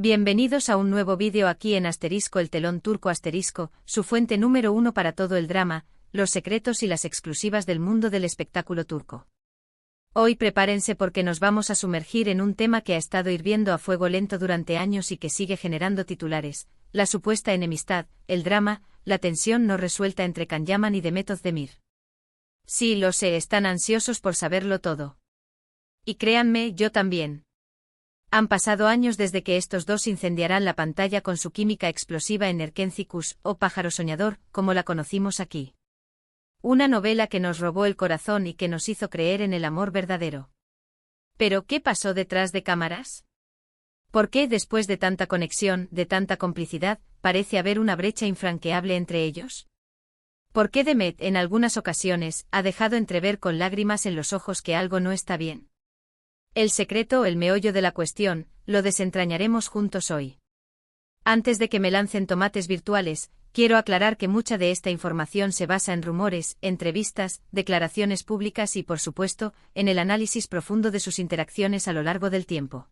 Bienvenidos a un nuevo vídeo aquí en el telón turco su fuente número 1 para todo el drama, los secretos y las exclusivas del mundo del espectáculo turco. Hoy prepárense porque nos vamos a sumergir en un tema que ha estado hirviendo a fuego lento durante años y que sigue generando titulares: la supuesta enemistad, el drama, la tensión no resuelta entre Can Yaman y Demet Özdemir. Sí, lo sé, están ansiosos por saberlo todo. Y créanme, yo también. Han pasado años desde que estos dos incendiarán la pantalla con su química explosiva en Erkenci Kuş, o Pájaro Soñador, como la conocimos aquí. Una novela que nos robó el corazón y que nos hizo creer en el amor verdadero. ¿Pero qué pasó detrás de cámaras? ¿Por qué, después de tanta conexión, de tanta complicidad, parece haber una brecha infranqueable entre ellos? ¿Por qué Demet, en algunas ocasiones, ha dejado entrever con lágrimas en los ojos que algo no está bien? El secreto, el meollo de la cuestión, lo desentrañaremos juntos hoy. Antes de que me lancen tomates virtuales, quiero aclarar que mucha de esta información se basa en rumores, entrevistas, declaraciones públicas y, por supuesto, en el análisis profundo de sus interacciones a lo largo del tiempo.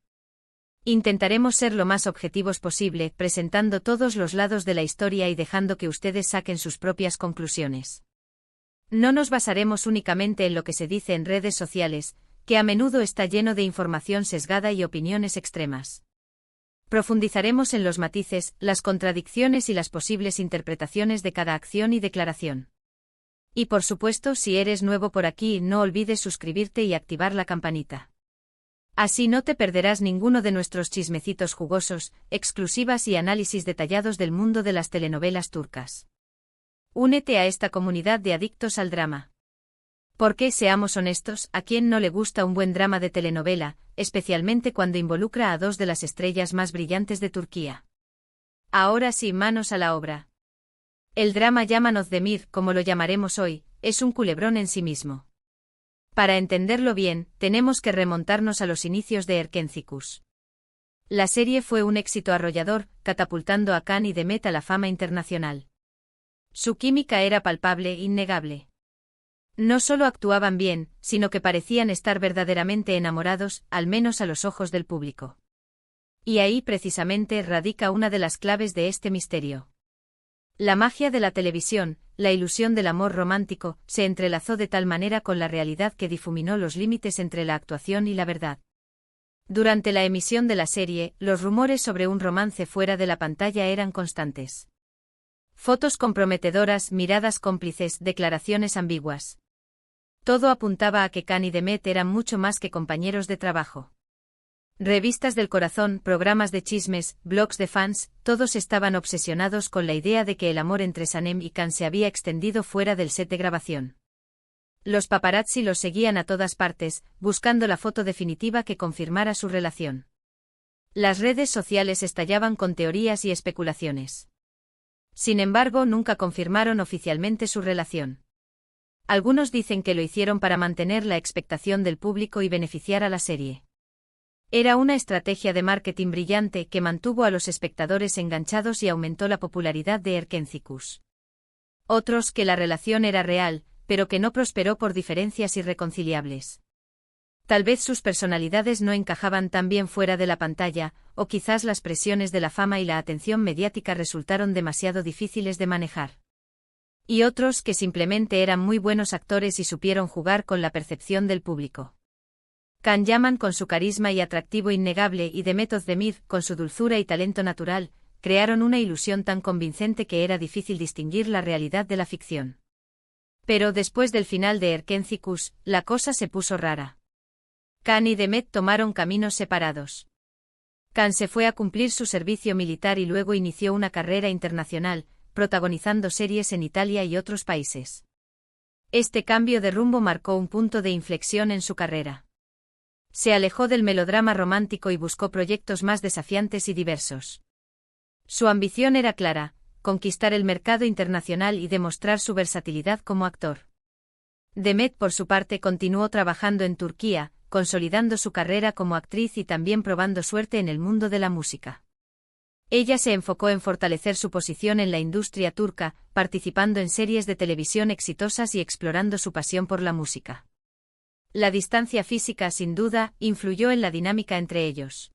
Intentaremos ser lo más objetivos posible, presentando todos los lados de la historia y dejando que ustedes saquen sus propias conclusiones. No nos basaremos únicamente en lo que se dice en redes sociales, que a menudo está lleno de información sesgada y opiniones extremas. Profundizaremos en los matices, las contradicciones y las posibles interpretaciones de cada acción y declaración. Y por supuesto, si eres nuevo por aquí, no olvides suscribirte y activar la campanita. Así no te perderás ninguno de nuestros chismecitos jugosos, exclusivas y análisis detallados del mundo de las telenovelas turcas. Únete a esta comunidad de adictos al drama. Porque, seamos honestos, ¿a quién no le gusta un buen drama de telenovela, especialmente cuando involucra a dos de las estrellas más brillantes de Turquía? Ahora sí, manos a la obra. El drama Yaman Özdemir, como lo llamaremos hoy, es un culebrón en sí mismo. Para entenderlo bien, tenemos que remontarnos a los inicios de Erkenci Kuş. La serie fue un éxito arrollador, catapultando a Can y Demet a la fama internacional. Su química era palpable, innegable. No solo actuaban bien, sino que parecían estar verdaderamente enamorados, al menos a los ojos del público. Y ahí precisamente radica una de las claves de este misterio. La magia de la televisión, la ilusión del amor romántico, se entrelazó de tal manera con la realidad que difuminó los límites entre la actuación y la verdad. Durante la emisión de la serie, los rumores sobre un romance fuera de la pantalla eran constantes. Fotos comprometedoras, miradas cómplices, declaraciones ambiguas. Todo apuntaba a que Can y Demet eran mucho más que compañeros de trabajo. Revistas del corazón, programas de chismes, blogs de fans, todos estaban obsesionados con la idea de que el amor entre Sanem y Can se había extendido fuera del set de grabación. Los paparazzi los seguían a todas partes, buscando la foto definitiva que confirmara su relación. Las redes sociales estallaban con teorías y especulaciones. Sin embargo, nunca confirmaron oficialmente su relación. Algunos dicen que lo hicieron para mantener la expectación del público y beneficiar a la serie. Era una estrategia de marketing brillante que mantuvo a los espectadores enganchados y aumentó la popularidad de Erkenci Kuş. Otros que la relación era real, pero que no prosperó por diferencias irreconciliables. Tal vez sus personalidades no encajaban tan bien fuera de la pantalla, o quizás las presiones de la fama y la atención mediática resultaron demasiado difíciles de manejar. Y otros que simplemente eran muy buenos actores y supieron jugar con la percepción del público. Can Yaman, con su carisma y atractivo innegable, y Demet Özdemir, con su dulzura y talento natural, crearon una ilusión tan convincente que era difícil distinguir la realidad de la ficción. Pero después del final de Erkenci Kuş, la cosa se puso rara. Can y Demet tomaron caminos separados. Can se fue a cumplir su servicio militar y luego inició una carrera internacional, protagonizando series en Italia y otros países. Este cambio de rumbo marcó un punto de inflexión en su carrera. Se alejó del melodrama romántico y buscó proyectos más desafiantes y diversos. Su ambición era clara: conquistar el mercado internacional y demostrar su versatilidad como actor. Demet, por su parte, continuó trabajando en Turquía, consolidando su carrera como actriz y también probando suerte en el mundo de la música. Ella se enfocó en fortalecer su posición en la industria turca, participando en series de televisión exitosas y explorando su pasión por la música. La distancia física, sin duda, influyó en la dinámica entre ellos.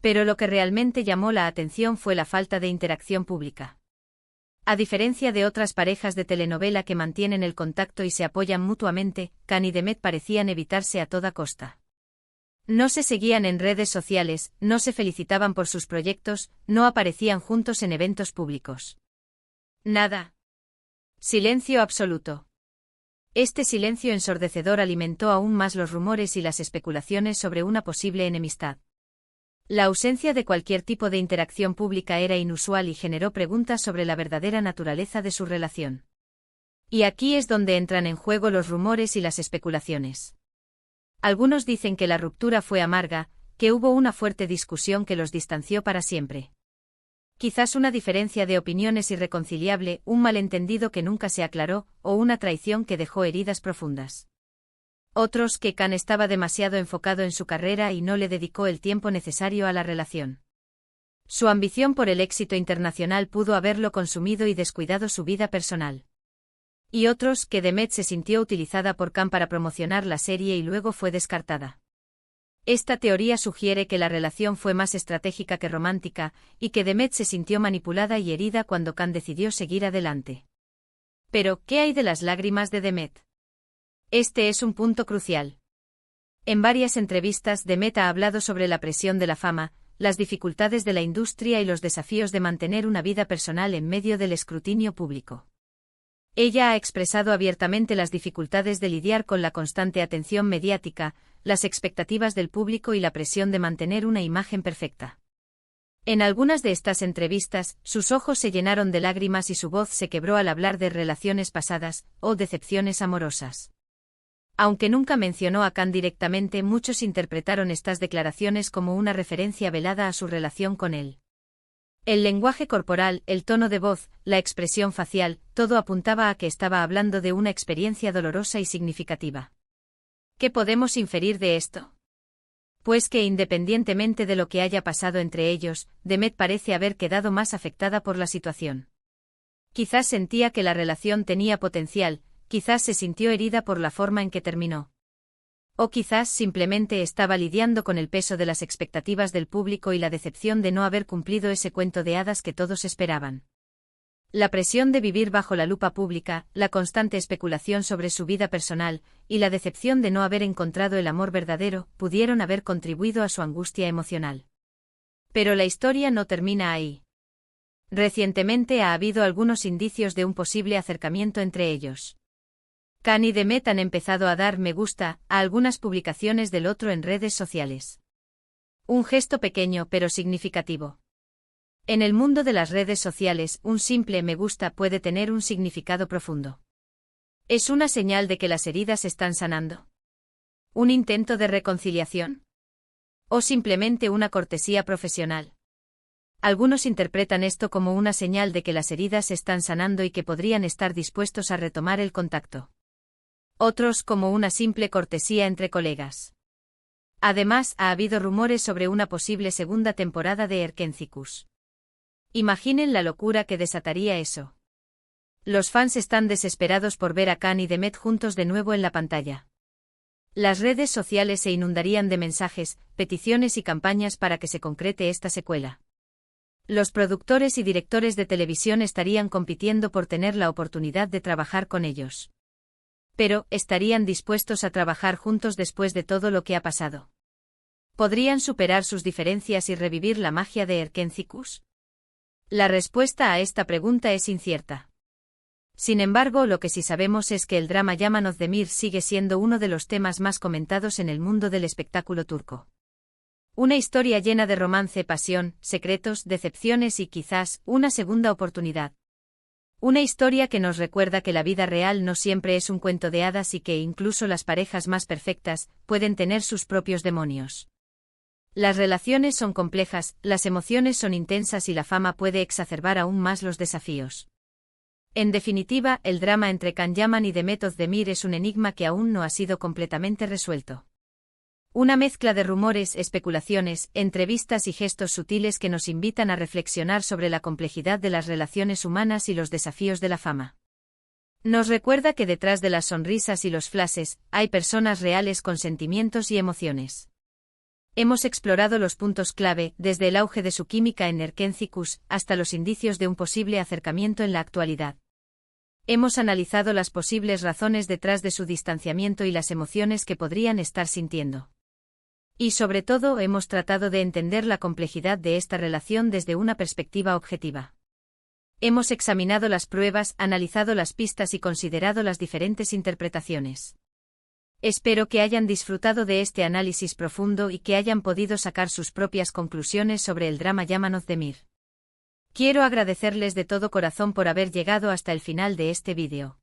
Pero lo que realmente llamó la atención fue la falta de interacción pública. A diferencia de otras parejas de telenovela que mantienen el contacto y se apoyan mutuamente, Khan y Demet parecían evitarse a toda costa. No se seguían en redes sociales, no se felicitaban por sus proyectos, no aparecían juntos en eventos públicos. Nada. Silencio absoluto. Este silencio ensordecedor alimentó aún más los rumores y las especulaciones sobre una posible enemistad. La ausencia de cualquier tipo de interacción pública era inusual y generó preguntas sobre la verdadera naturaleza de su relación. Y aquí es donde entran en juego los rumores y las especulaciones. Algunos dicen que la ruptura fue amarga, que hubo una fuerte discusión que los distanció para siempre. Quizás una diferencia de opiniones irreconciliable, un malentendido que nunca se aclaró, o una traición que dejó heridas profundas. Otros que Khan estaba demasiado enfocado en su carrera y no le dedicó el tiempo necesario a la relación. Su ambición por el éxito internacional pudo haberlo consumido y descuidado su vida personal. Y otros que Demet se sintió utilizada por Khan para promocionar la serie y luego fue descartada. Esta teoría sugiere que la relación fue más estratégica que romántica, y que Demet se sintió manipulada y herida cuando Khan decidió seguir adelante. Pero, ¿qué hay de las lágrimas de Demet? Este es un punto crucial. En varias entrevistas Demet ha hablado sobre la presión de la fama, las dificultades de la industria y los desafíos de mantener una vida personal en medio del escrutinio público. Ella ha expresado abiertamente las dificultades de lidiar con la constante atención mediática, las expectativas del público y la presión de mantener una imagen perfecta. En algunas de estas entrevistas, sus ojos se llenaron de lágrimas y su voz se quebró al hablar de relaciones pasadas, o decepciones amorosas. Aunque nunca mencionó a Khan directamente, muchos interpretaron estas declaraciones como una referencia velada a su relación con él. El lenguaje corporal, el tono de voz, la expresión facial, todo apuntaba a que estaba hablando de una experiencia dolorosa y significativa. ¿Qué podemos inferir de esto? Pues que independientemente de lo que haya pasado entre ellos, Demet parece haber quedado más afectada por la situación. Quizás sentía que la relación tenía potencial, quizás se sintió herida por la forma en que terminó. O quizás simplemente estaba lidiando con el peso de las expectativas del público y la decepción de no haber cumplido ese cuento de hadas que todos esperaban. La presión de vivir bajo la lupa pública, la constante especulación sobre su vida personal, y la decepción de no haber encontrado el amor verdadero, pudieron haber contribuido a su angustia emocional. Pero la historia no termina ahí. Recientemente ha habido algunos indicios de un posible acercamiento entre ellos. Khan y Demet han empezado a dar me gusta a algunas publicaciones del otro en redes sociales. Un gesto pequeño pero significativo. En el mundo de las redes sociales, un simple me gusta puede tener un significado profundo. ¿Es una señal de que las heridas están sanando? ¿Un intento de reconciliación? ¿O simplemente una cortesía profesional? Algunos interpretan esto como una señal de que las heridas están sanando y que podrían estar dispuestos a retomar el contacto. Otros como una simple cortesía entre colegas. Además, ha habido rumores sobre una posible segunda temporada de Erkencicus. Imaginen la locura que desataría eso. Los fans están desesperados por ver a Khan y Demet juntos de nuevo en la pantalla. Las redes sociales se inundarían de mensajes, peticiones y campañas para que se concrete esta secuela. Los productores y directores de televisión estarían compitiendo por tener la oportunidad de trabajar con ellos. Pero, ¿estarían dispuestos a trabajar juntos después de todo lo que ha pasado? ¿Podrían superar sus diferencias y revivir la magia de Erkencicus? La respuesta a esta pregunta es incierta. Sin embargo, lo que sí sabemos es que el drama Yaman Özdemir sigue siendo uno de los temas más comentados en el mundo del espectáculo turco. Una historia llena de romance, pasión, secretos, decepciones y quizás, una segunda oportunidad. Una historia que nos recuerda que la vida real no siempre es un cuento de hadas y que incluso las parejas más perfectas pueden tener sus propios demonios. Las relaciones son complejas, las emociones son intensas y la fama puede exacerbar aún más los desafíos. En definitiva, el drama entre Khan Yaman y Demet Özdemir es un enigma que aún no ha sido completamente resuelto. Una mezcla de rumores, especulaciones, entrevistas y gestos sutiles que nos invitan a reflexionar sobre la complejidad de las relaciones humanas y los desafíos de la fama. Nos recuerda que detrás de las sonrisas y los flashes, hay personas reales con sentimientos y emociones. Hemos explorado los puntos clave, desde el auge de su química en Erkencikus hasta los indicios de un posible acercamiento en la actualidad. Hemos analizado las posibles razones detrás de su distanciamiento y las emociones que podrían estar sintiendo. Y sobre todo hemos tratado de entender la complejidad de esta relación desde una perspectiva objetiva. Hemos examinado las pruebas, analizado las pistas y considerado las diferentes interpretaciones. Espero que hayan disfrutado de este análisis profundo y que hayan podido sacar sus propias conclusiones sobre el drama Yamanov Demir. Quiero agradecerles de todo corazón por haber llegado hasta el final de este vídeo.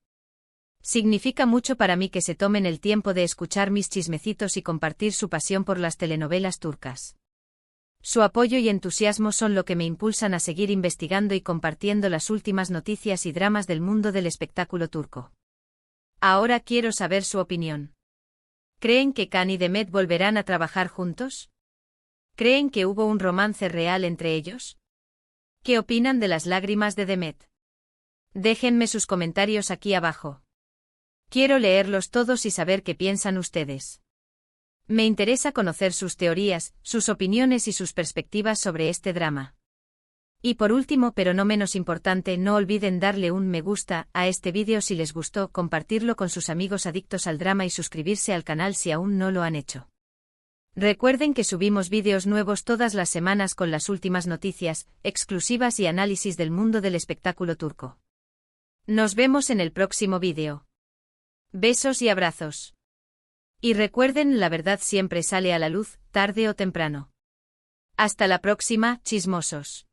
Significa mucho para mí que se tomen el tiempo de escuchar mis chismecitos y compartir su pasión por las telenovelas turcas. Su apoyo y entusiasmo son lo que me impulsan a seguir investigando y compartiendo las últimas noticias y dramas del mundo del espectáculo turco. Ahora quiero saber su opinión. ¿Creen que Can y Demet volverán a trabajar juntos? ¿Creen que hubo un romance real entre ellos? ¿Qué opinan de las lágrimas de Demet? Déjenme sus comentarios aquí abajo. Quiero leerlos todos y saber qué piensan ustedes. Me interesa conocer sus teorías, sus opiniones y sus perspectivas sobre este drama. Y por último, pero no menos importante, no olviden darle un me gusta a este vídeo si les gustó, compartirlo con sus amigos adictos al drama y suscribirse al canal si aún no lo han hecho. Recuerden que subimos vídeos nuevos todas las semanas con las últimas noticias, exclusivas y análisis del mundo del espectáculo turco. Nos vemos en el próximo vídeo. Besos y abrazos. Y recuerden, la verdad siempre sale a la luz, tarde o temprano. Hasta la próxima, chismosos.